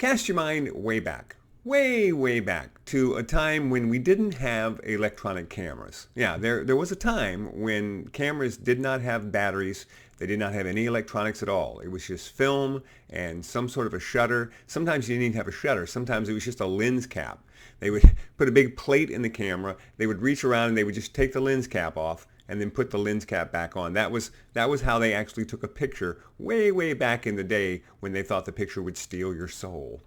Cast your mind way back, way back to a time when we didn't have electronic cameras. Yeah, there was a time when cameras did not have batteries. They did not have any electronics at all. It was just film and some sort of a shutter. Sometimes you didn't even have a shutter. Sometimes it was just a lens cap. They would put a big plate in the camera. They would reach around and they would just take the lens cap off and then put the lens cap back on. That was how they actually took a picture way back in the day when they thought the picture would steal your soul.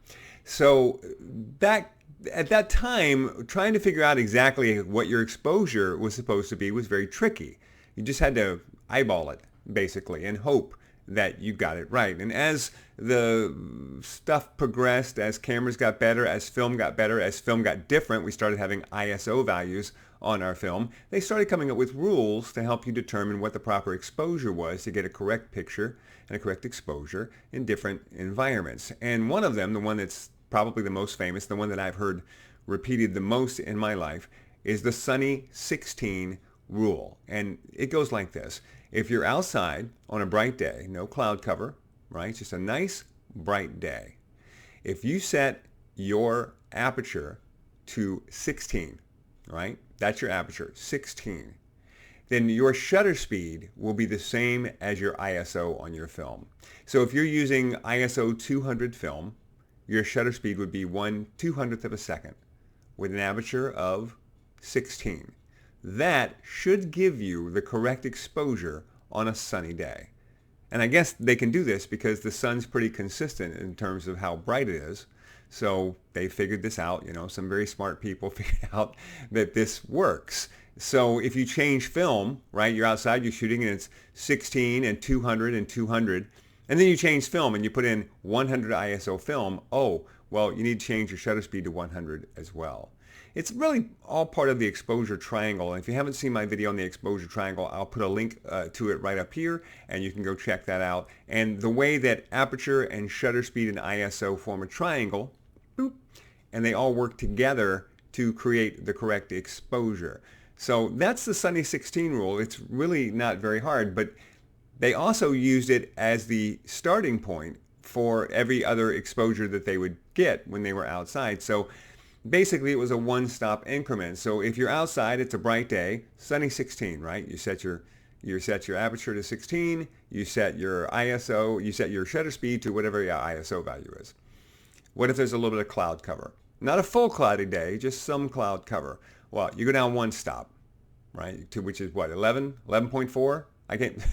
So back at that time, trying to figure out exactly what your exposure was supposed to be was very tricky. You just had to eyeball it, basically, and hope that you got it right. And as the stuff progressed, as cameras got better, as film got better, as film got different, we started having ISO values on our film. They started coming up with rules to help you determine what the proper exposure was to get a correct picture and a correct exposure in different environments. And one of them, the one that's probably the most famous, the one that I've heard repeated the most in my life, is the Sunny 16 rule. And it goes like this. If you're outside on a bright day, no cloud cover, right? Just a nice bright day. If you set your aperture to 16, right? That's your aperture, 16. Then your shutter speed will be the same as your ISO on your film. So if you're using ISO 200 film, your shutter speed would be 1/200th of a second with an aperture of 16. That should give you the correct exposure on a sunny day. And I guess they can do this because the sun's pretty consistent in terms of how bright it is. So they figured this out, some very smart people figured out that this works. So if you change film, right, you're outside, you're shooting and it's 16 and 200 and 200, and then you change film and you put in 100 ISO film, oh, well, you need to change your shutter speed to 100 as well. It's really all part of the exposure triangle. And if you haven't seen my video on the exposure triangle, I'll put a link to it right up here, and you can go check that out. And the way that aperture and shutter speed and ISO form a triangle, boop, and they all work together to create the correct exposure. So that's the Sunny 16 rule. It's really not very hard, but they also used it as the starting point for every other exposure that they would get when they were outside. So basically, it was a one-stop increment. So if you're outside, it's a bright day, Sunny 16, right? You set your aperture to 16, you set your ISO, you set your shutter speed to whatever your ISO value is. What if there's a little bit of cloud cover? Not a full cloudy day, just some cloud cover. Well, you go down one stop, right? To which is what, 11.4? I can't,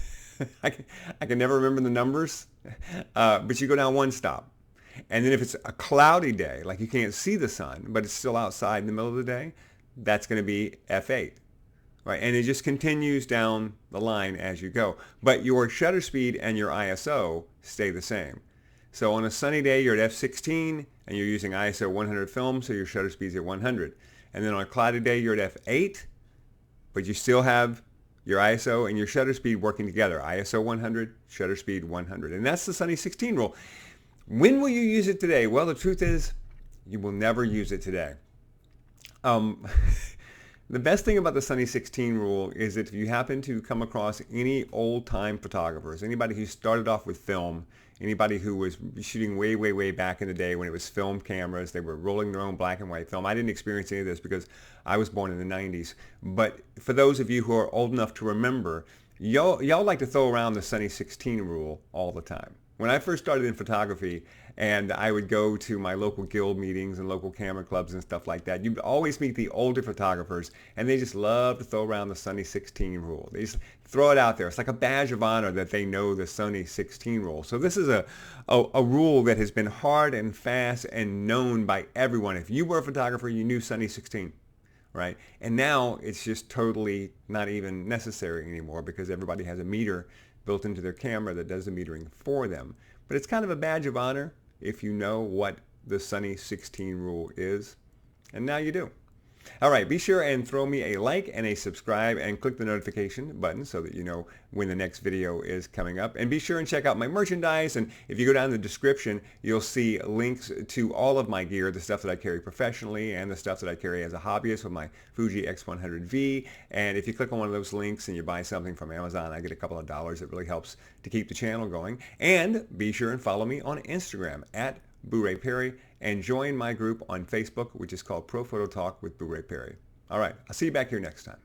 I can never remember the numbers, but you go down one stop. And then if it's a cloudy day, like you can't see the sun, but it's still outside in the middle of the day, that's going to be F8, right? And it just continues down the line as you go. But your shutter speed and your ISO stay the same. So on a sunny day, you're at F16, and you're using ISO 100 film, so your shutter speed's at 100. And then on a cloudy day, you're at F8, but you still have your ISO and your shutter speed working together. ISO 100, shutter speed 100. And that's the Sunny 16 rule. When will you use it today? Well, the truth is, you will never use it today. The best thing about the Sunny 16 rule is that if you happen to come across any old-time photographers, anybody who started off with film, anybody who was shooting way back in the day when it was film cameras, they were rolling their own black and white film. I didn't experience any of this because I was born in the 90s. But for those of you who are old enough to remember, y'all like to throw around the Sunny 16 rule all the time. When I first started in photography and I would go to my local guild meetings and local camera clubs and stuff like that, you'd always meet the older photographers and they just love to throw around the Sunny 16 rule. They just throw it out there. It's like a badge of honor that they know the Sunny 16 rule. So this is a rule that has been hard and fast and known by everyone. If you were a photographer, you knew Sunny 16. Right? And now it's just totally not even necessary anymore because everybody has a meter built into their camera that does the metering for them. But it's kind of a badge of honor if you know what the Sunny 16 rule is. And now you do. All right, be sure and throw me a like and a subscribe and click the notification button so that you know when the next video is coming up. And be sure and check out my merchandise. And if you go down in the description, you'll see links to all of my gear, the stuff that I carry professionally and the stuff that I carry as a hobbyist with my Fuji X100V. And if you click on one of those links and you buy something from Amazon, I get a couple of dollars. It really helps to keep the channel going. And be sure and follow me on Instagram at Booray Perry, and join my group on Facebook, which is called Pro Photo Talk with Booray Perry. All right, I'll see you back here next time.